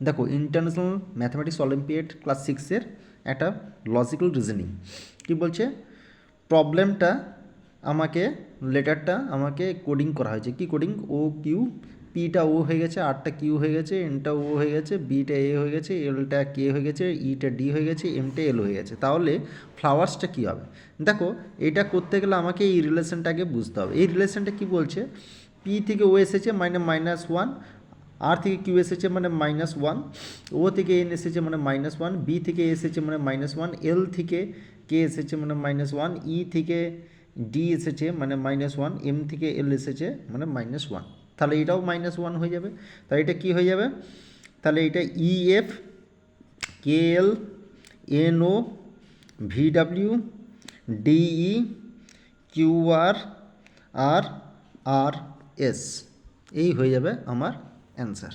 দেখো international mathematics olympiad class 6-এর একটা logical reasoning কী বলছে, প্রবলেমটা আমাকে লেটারটা আমাকে কোডিং করা হয়েছে, কি কোডিং, ও কিউ, পিটা ও হয়ে গেছে, আরটা কিউ হয়ে গেছে, এনটা ও হয়ে গেছে, বিটা এ হয়ে গেছে, এলটা কে হয়ে গেছে, ইটা ডি হয়ে গেছে, এমটা এল হয়ে গেছে। তাহলে ফ্লাওয়ার্সটা কী হবে? দেখো এটা করতে গেলে আমাকে এই রিলেশনটাকে বুঝতে হবে। এই রিলেশনটা কী বলছে, পি থেকে ও এসেছে মানে -1, আর থেকে কিউ এসেছে মানে -1, ও থেকে এন এসেছে মানে -1, বি থেকে এ এসেছে মানে -1, এল থেকে কে এসেছে মানে -1, ই থেকে ডি এসেছে মানে -1, এম থেকে এল এসেছে মানে -1। তাহলে এটাও -1 হয়ে যাবে। তাহলে এটা কি হয়ে যাবে? তাহলে এটা E F, K L, N O, V W, ডিই, Q R, R R S, এই হয়ে যাবে আমার অ্যান্সার।